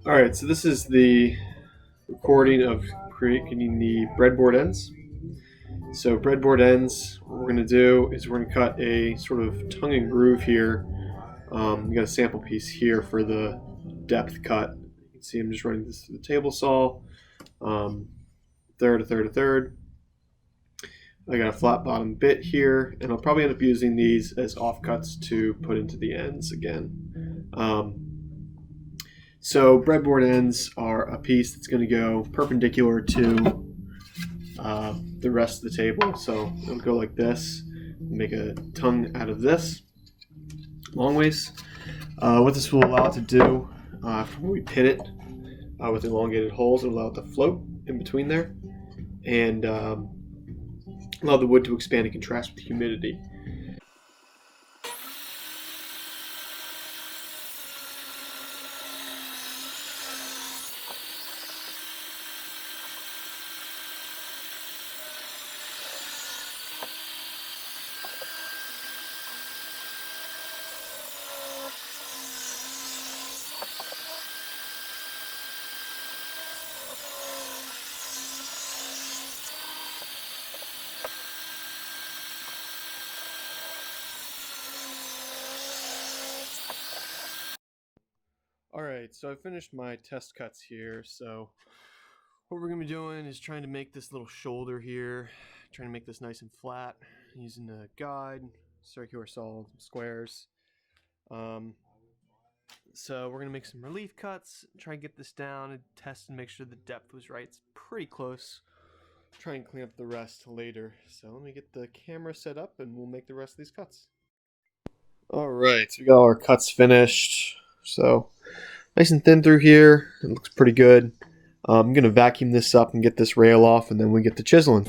All right, so this is the recording of creating the breadboard ends. So breadboard ends, what we're going to do is we're going to cut a sort of tongue and groove here. We got a sample piece here for the depth cut. You can see I'm just running this through the table saw, third, a third, a third. I got a flat bottom bit here, and I'll probably end up using these as offcuts to put into the ends again. So breadboard ends are a piece that's going to go perpendicular to the rest of the table. So it'll go like this, make a tongue out of this, long ways. What this will allow it to do when we pin it with elongated holes, it'll allow it to float in between there and allow the wood to expand and contrast with humidity. Alright, so I finished my test cuts here. So what we're going to be doing is trying to make this little shoulder here, trying to make this nice and flat using a guide, circular saw, some squares. So we're going to make some relief cuts, try and get this down and test and make sure the depth was right. It's pretty close. Try and clean up the rest later. So let me get the camera set up and we'll make the rest of these cuts. Alright, so we got all our cuts finished. So nice and thin through here. It looks pretty good. I'm going to vacuum this up and get this rail off, and then we get the chiseling.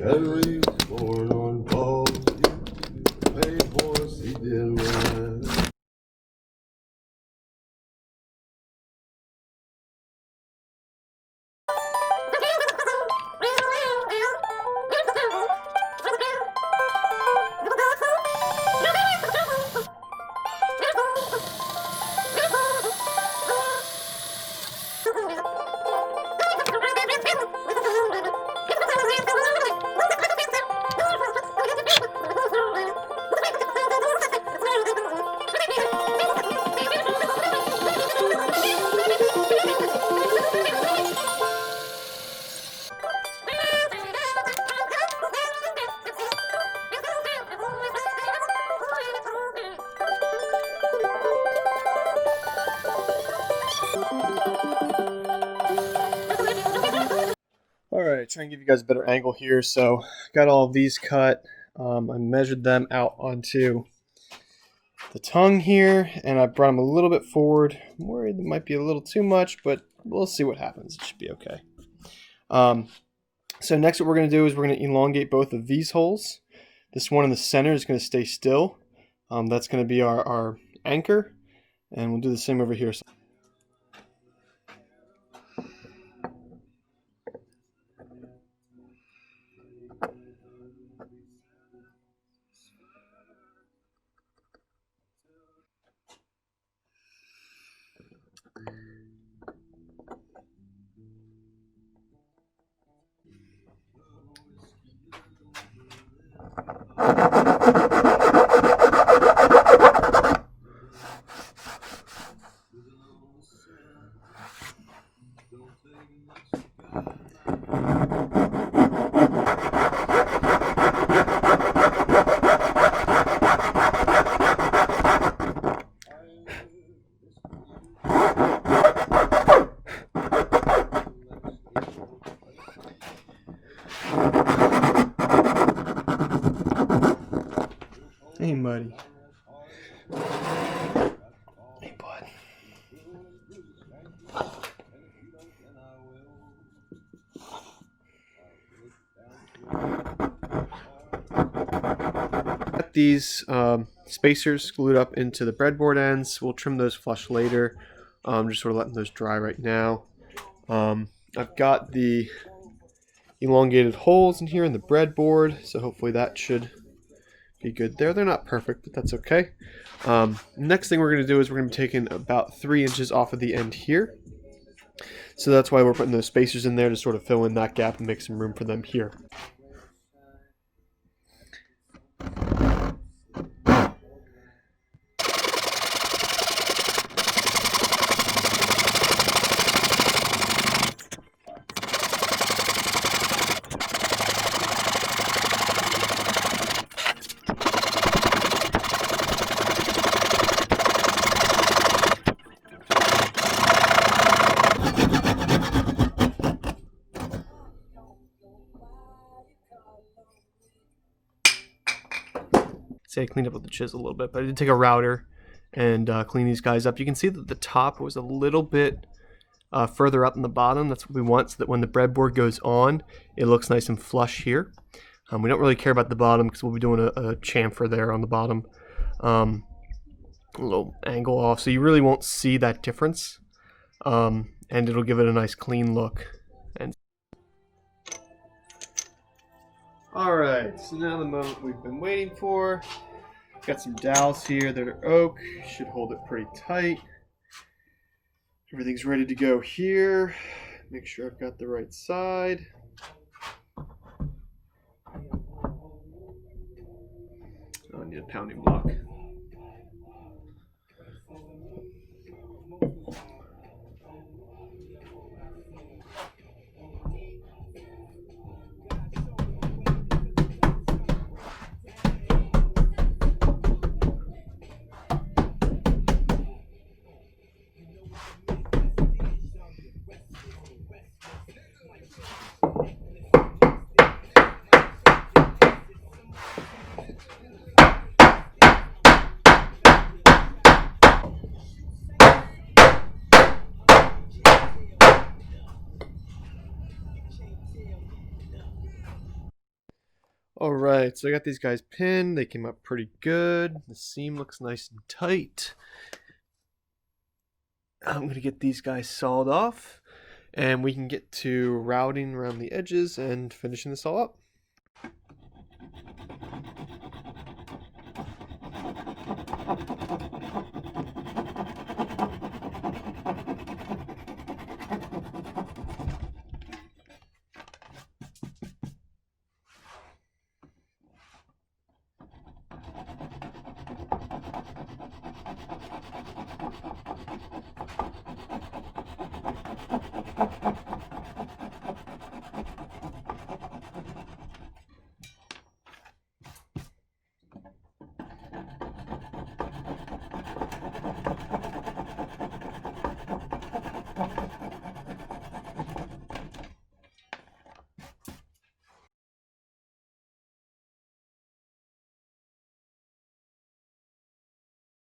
Henry was born on Paul, paid horse he did ride. Alright, try and give you guys a better angle here. So got all of these cut. I measured them out onto the tongue here, and I brought them a little bit forward. I'm worried it might be a little too much, but we'll see what happens. It should be okay. So next what we're going to do is we're going to elongate both of these holes. This one in the center is going to stay still. That's going to be our anchor, and we'll do the same over here. Hey, buddy. Hey, bud. Got these spacers glued up into the breadboard ends. We'll trim those flush later. Just sort of letting those dry right now. I've got the elongated holes in here in the breadboard, so hopefully that should be good there. They're not perfect, but that's okay. Next thing we're going to do is we're going to be taking about 3 inches off of the end here. So that's why we're putting those spacers in there to sort of fill in that gap and make some room for them here. Say I cleaned up with the chisel a little bit, but I did take a router and clean these guys up. You can see that the top was a little bit further up in the bottom. That's what we want, so that when the breadboard goes on, it looks nice and flush here. We don't really care about the bottom because we'll be doing a chamfer there on the bottom. A little angle off, so you really won't see that difference. And it'll give it a nice clean look. And alright, so now the moment we've been waiting for. Got some dowels here that are oak, should hold it pretty tight. Everything's ready to go here. Make sure I've got the right side. Oh, I need a pounding block. Alright, so I got these guys pinned. They came up pretty good. The seam looks nice and tight. I'm going to get these guys sawed off, and we can get to routing around the edges and finishing this all up.